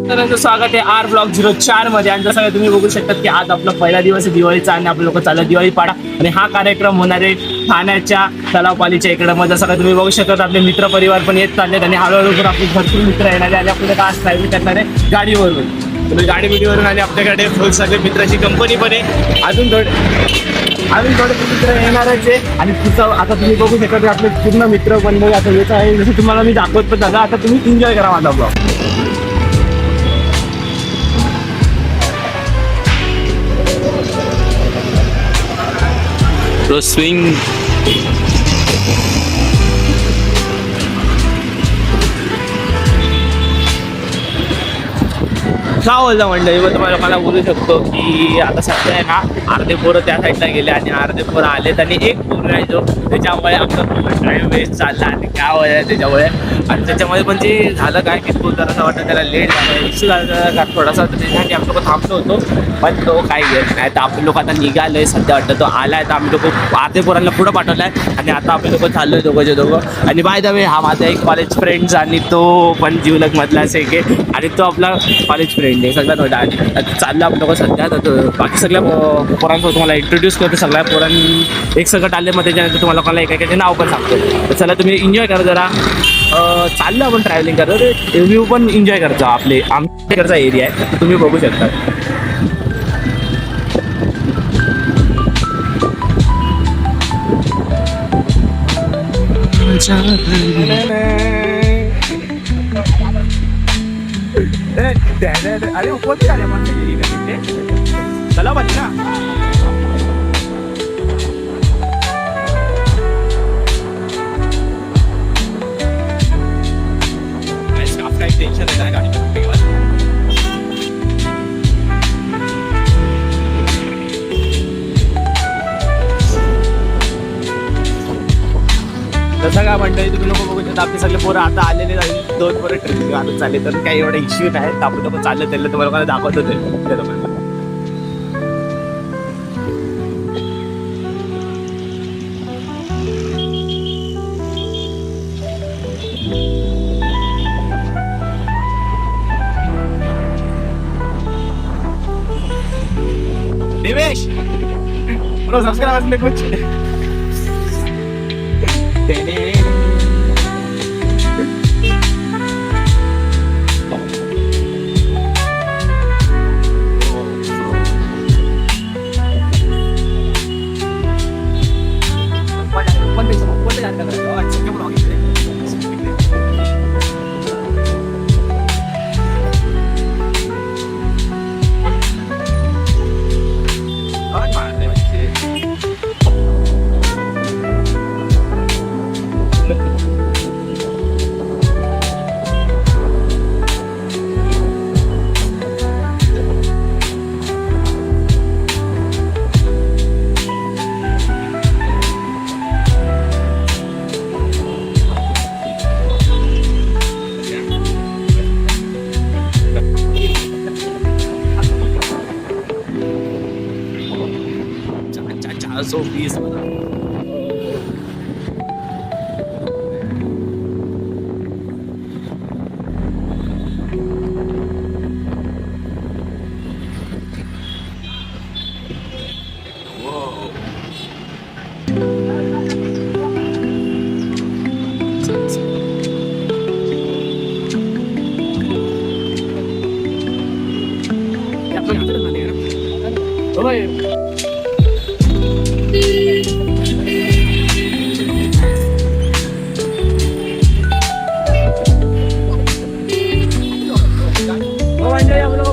तर स्वागत आहे आर ब्लॉग 04 मध्ये. आणि जसं तुम्ही बघू शकतात की आज आपला पहिला दिवस आहे दिवाळीचा आणि आपले लोक चालले दिवाळी पाडा आणि हा कार्यक्रम होणार आहे ठाण्याच्या तलावपालीच्या इकडे. मग जसं तुम्ही बघू शकतात आपले मित्र परिवार पण येत चाललेत आणि हळूहळू आपले भरपूर मित्र येणार आहे आणि आपल्याला आज ड्रायव्हिंग करणार आहे गाडीवरून. तुम्ही गाडी बिडीवरून आणि आपल्याकडे फुल सगळे मित्राची कंपनी पण आहे. अजून थोडे मित्र येणारच आहे आणि तुझं आता तुम्ही बघू शकता आपले पूर्ण मित्र बनले आता येत आहे. जसं तुम्हाला मी दाखवत पण दादा आता तुम्ही एन्जॉय करा माझा ब्लॉग. स्विंग का बोलता मंडळी मग तुम्हाला लोकांना बोलू शकतो की आता सध्या आहे ना अर्धे पोरं त्या साईडला गेले आणि अर्धे पोरं आलेत आणि एक पोरं आहे जो त्याच्यामुळे आमचा ड्राईव्ह वेस्ट चालला आणि काय व्हायला त्याच्यामुळे. आणि त्याच्यामध्ये पण जे झालं काय की तो जरासा वाटतं त्याला लेट झाला इश्यू झाला थोडासा त्याच्यासाठी आम्ही लोक थांबलो होतो पण तो काय घेत नाही. तर आपले लोक आता निघालं आहे सध्या वाटतं तो आला आहे तर आम्ही लोक अर्धे पोरांना पुढं पाठवलं आहे आणि आता आपले लोक चाललो आहे दोघं. आणि बाय द वे हा माझा एक कॉलेज फ्रेंड्स आणि तो पण जीवलगमधलाच एक आहे आणि तो आपला कॉलेज फ्रेंड आहे सगळ्यात मोठा. आणि चाललं आपलं लोक सध्या तर बाकी सगळ्या पोरांसोबत तुम्हाला इंट्रोड्यूस करतो. सगळ्या पोरांनी एक सगळं आले मग त्याच्यानंतर तुम्हाला लोकांना एकाचे नाव पण सांगतो. तर चला तुम्ही एन्जॉय करा जरा. चाललं आपण ट्रॅव्हलिंग करतो ते व्ह्यू पण एन्जॉय करतो. आमच्याकडचा एरिया आहे तर तुम्ही बघू शकता. अरे कोणते आले चला पाहिजे ना काही टेन्शन आहे गाडी तसं काय मंडळी तुम्ही लोक बघू शकता आपले सगळे पोरं आता आलेले जाईल 2 पोरं ट्रेनिंग घालून चालले तर काही एवढा इश्यू नाही. तर आपण लोक चाललं त्याला तुम्हाला लोकांना दाखवत होते त्या लोकांना. देवेश ब्रो सबस्क्राइब करने कुछ so peace.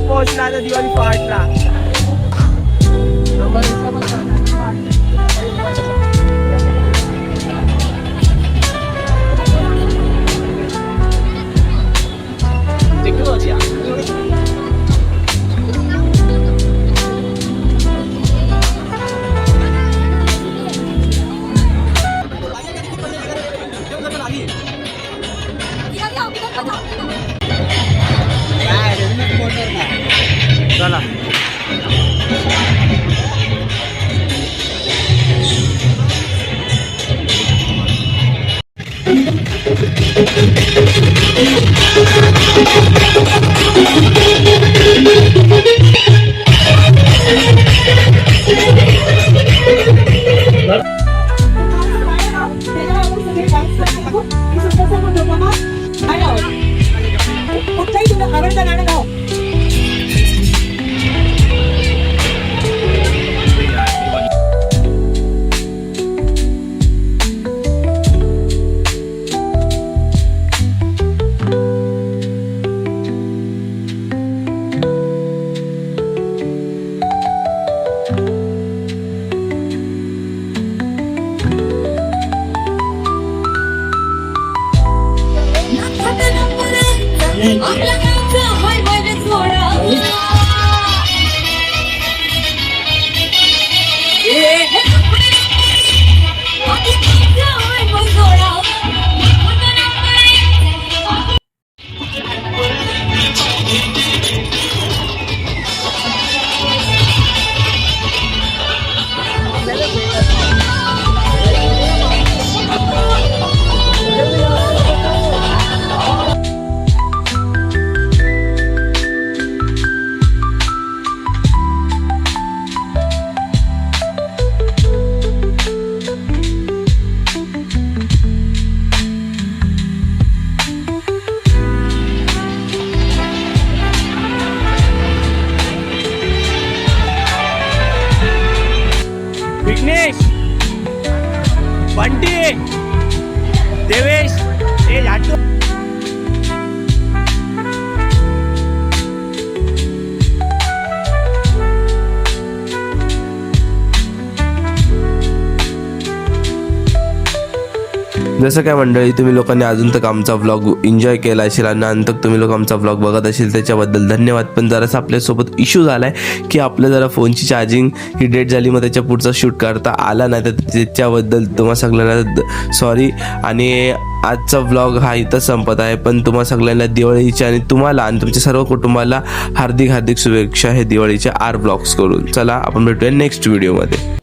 पोहोचला आता दिवाळी पहाटला. चला Thank you. बंटी देवेश हे झाटू जसं काय मंडळी, तुम्ही लोकांनी अजून तक आमचा व्लॉग एन्जॉय केला असेल आणि नंतर तुम्ही लोक आमचा व्लॉग बघत असेल त्याच्याबद्दल धन्यवाद. पण जरासा आपल्यासोबत इश्यू झाला आहे की आपल्या जरा फोनची चार्जिंग ही डेट झाली, मग त्याच्या पुढचा शूट करता आला नाही, तर त्याच्याबद्दल तुम्हा सगळ्यांना सॉरी. आणि आजचा व्लॉग हा इथं संपत आहे, पण तुम्हा सगळ्यांना दिवाळीच्या आणि तुम्हाला आणि तुमच्या सर्व कुटुंबाला हार्दिक हार्दिक शुभेच्छा हे दिवाळीच्या आर ब्लॉग्स करून. चला आपण भेटूया नेक्स्ट व्हिडिओमध्ये.